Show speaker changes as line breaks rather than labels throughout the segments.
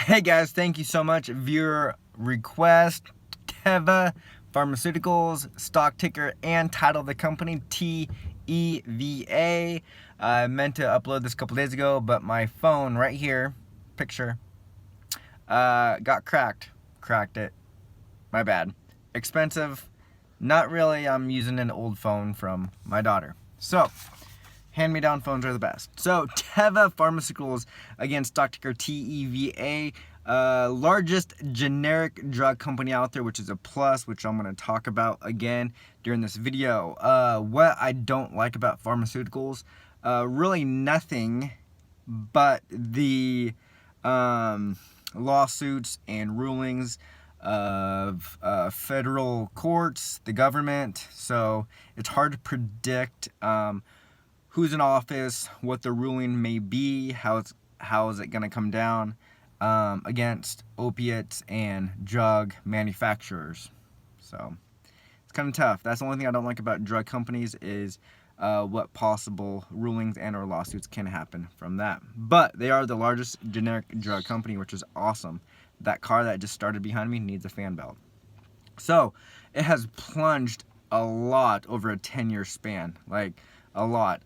Hey guys, thank you so much. Viewer request, TEVA Pharmaceuticals, stock ticker and title of the company, TEVA. I meant to upload this a couple days ago, but my phone right here, picture, got cracked. Cracked it. My bad. Expensive. Not really. I'm using an old phone from my daughter. So, hand-me-down phones are the best. So, TEVA Pharmaceuticals, again, stock ticker TEVA, largest generic drug company out there, which is a plus, which I'm going to talk about again during this video. What I don't like about pharmaceuticals, really nothing but the lawsuits and rulings of federal courts, the government. So it's hard to predict who's in office, what the ruling may be, how is it going to come down against opiates and drug manufacturers. So it's kind of tough. That's the only thing I don't like about drug companies is what possible rulings and or lawsuits can happen from that. But they are the largest generic drug company, which is awesome. That car that just started behind me needs a fan belt. So it has plunged a lot over a 10-year span, like a lot.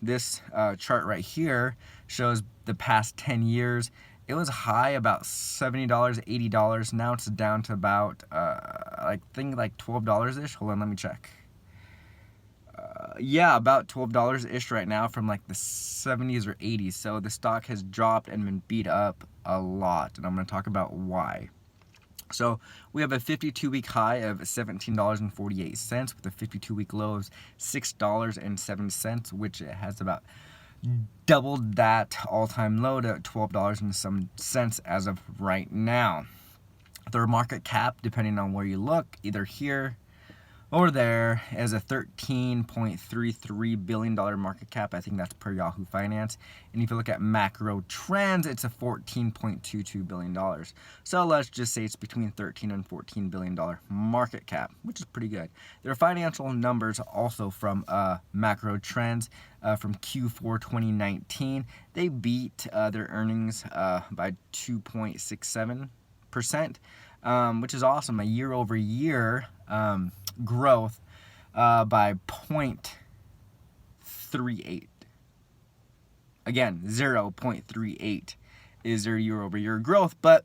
This chart right here shows the past 10 years. It was high about $70, $80. Now it's down to about I think like $12-ish. Hold on, let me check. Yeah, about $12-ish right now from like the 70s or 80s. So the stock has dropped and been beat up a lot, and I'm going to talk about why. So we have a 52-week high of $17.48 with a 52-week low of $6.07, which it has about doubled that all-time low to $12 and some cents as of right now. Their market cap, depending on where you look, either here or there, is a $13.33 billion market cap. I think that's per Yahoo Finance. And if you look at macro trends, it's a $14.22 billion. So let's just say it's between $13 and $14 billion market cap, which is pretty good. Their financial numbers also from macro trends from Q4 2019, they beat their earnings by 2.67%, which is awesome. A year over year growth by 0.38. Again, 0.38 is their year-over-year growth, but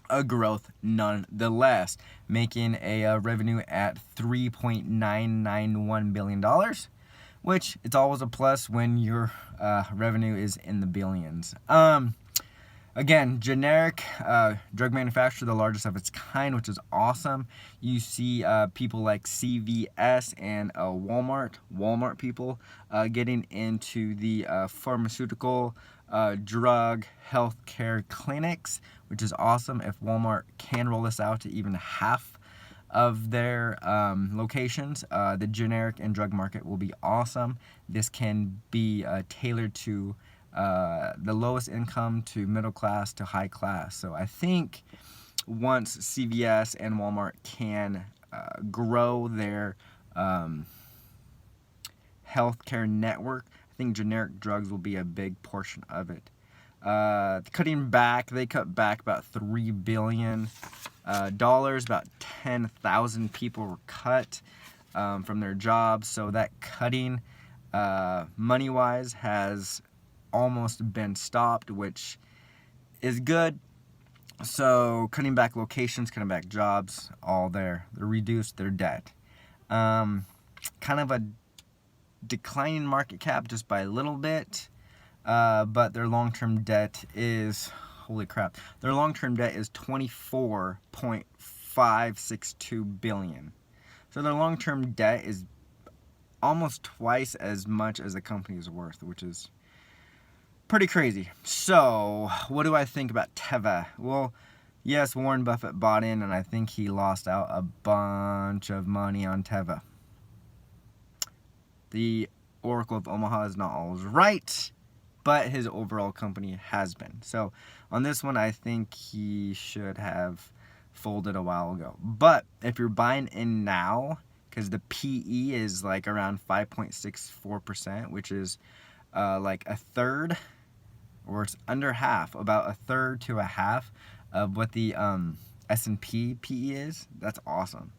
a growth nonetheless, making a revenue at $3.991 billion, which it's always a plus when your revenue is in the billions. Again, generic drug manufacturer, the largest of its kind, which is awesome. You see people like CVS and Walmart people getting into the pharmaceutical drug healthcare clinics, which is awesome. If Walmart can roll this out to even half of their locations, the generic and drug market will be awesome. This can be tailored to the lowest income to middle class to high class. So I think once CVS and Walmart can grow their healthcare network, I think generic drugs will be a big portion of it. They cut back about $3 billion. About 10,000 people were cut from their jobs. So that cutting, money-wise, has almost been stopped, which is good. So cutting back locations, cutting back jobs, all there. They reduced their debt. Kind of a declining market cap just by a little bit, but their long-term debt is, holy crap, their long-term debt is $24.562 billion. So their long-term debt is almost twice as much as the company is worth, which is pretty crazy. So, what do I think about TEVA? Well, yes, Warren Buffett bought in, and I think he lost out a bunch of money on TEVA. The Oracle of Omaha is not always right, but his overall company has been. So, on this one, I think he should have folded a while ago. But if you're buying in now, because the PE is like around 5.64%, which is like a third or it's under half, about a third to a half of what the S&P PE is. That's awesome.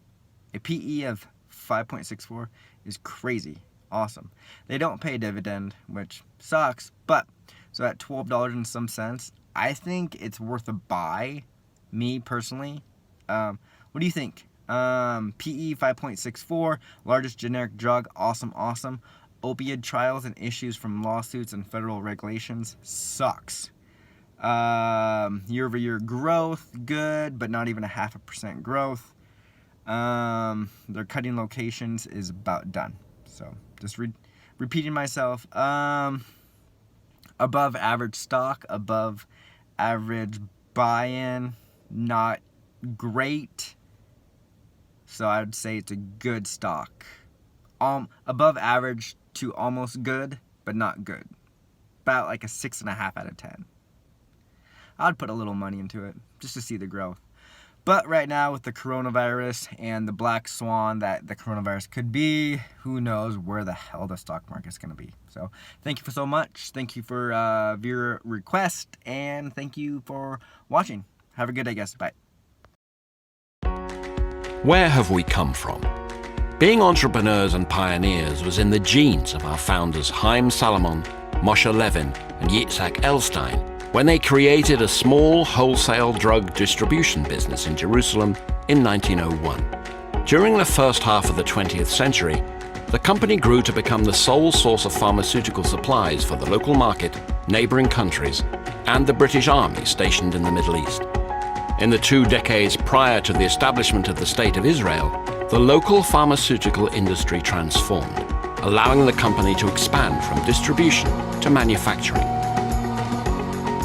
A PE of 5.64 is crazy. Awesome. They don't pay a dividend, which sucks, but so at $12 and some cents, I think it's worth a buy, me personally. What do you think? PE 5.64, largest generic drug, awesome. Opioid trials and issues from lawsuits and federal regulations, sucks. Year-over-year growth, good, but not even a 0.5% growth. Their cutting locations is about done. So just repeating myself. Above average stock, above average buy-in, not great. So I would say it's a good stock. Above average to almost good, but not good. About like a 6.5 out of 10. I'd put a little money into it just to see the growth. But right now with the coronavirus and the black swan that the coronavirus could be, who knows where the hell the stock market's going to be. So thank you for so much. Thank you for viewer request, and thank you for watching. Have a good day, guys. Bye.
Where have we come from? Being entrepreneurs and pioneers was in the genes of our founders Haim Salomon, Moshe Levin, and Yitzhak Elstein when they created a small wholesale drug distribution business in Jerusalem in 1901. During the first half of the 20th century, the company grew to become the sole source of pharmaceutical supplies for the local market, neighboring countries, and the British Army stationed in the Middle East. In the 2 decades prior to the establishment of the State of Israel, the local pharmaceutical industry transformed, allowing the company to expand from distribution to manufacturing.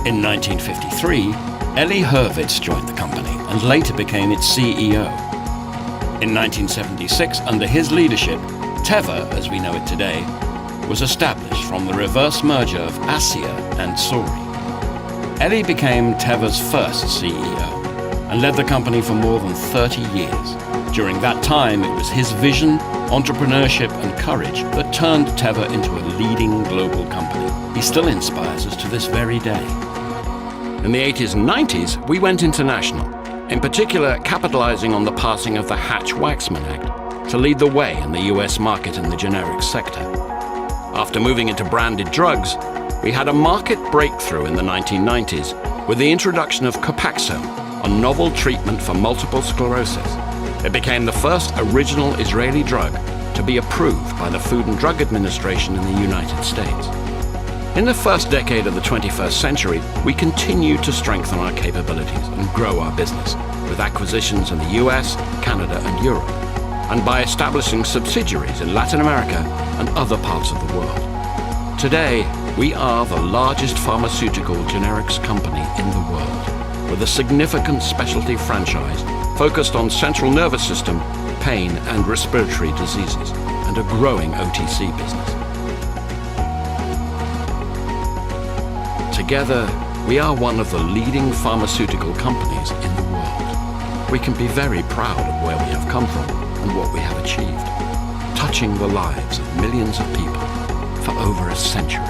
In 1953, Eli Hurwitz joined the company and later became its CEO. In 1976, under his leadership, TEVA, as we know it today, was established from the reverse merger of Asia and Sori. Eli became TEVA's first CEO and led the company for more than 30 years. During that time, it was his vision, entrepreneurship, and courage that turned TEVA into a leading global company. He still inspires us to this very day. In the 80s and 90s, we went international, in particular capitalizing on the passing of the Hatch-Waxman Act to lead the way in the US market in the generics sector. After moving into branded drugs, we had a market breakthrough in the 1990s with the introduction of Copaxone, a novel treatment for multiple sclerosis. It became the first original Israeli drug to be approved by the Food and Drug Administration in the United States. In the first decade of the 21st century, we continued to strengthen our capabilities and grow our business with acquisitions in the US, Canada, and Europe, and by establishing subsidiaries in Latin America and other parts of the world. Today, we are the largest pharmaceutical generics company in the world, with a significant specialty franchise focused on central nervous system, pain, and respiratory diseases, and a growing OTC business. Together, we are one of the leading pharmaceutical companies in the world. We can be very proud of where we have come from and what we have achieved, touching the lives of millions of people for over a century.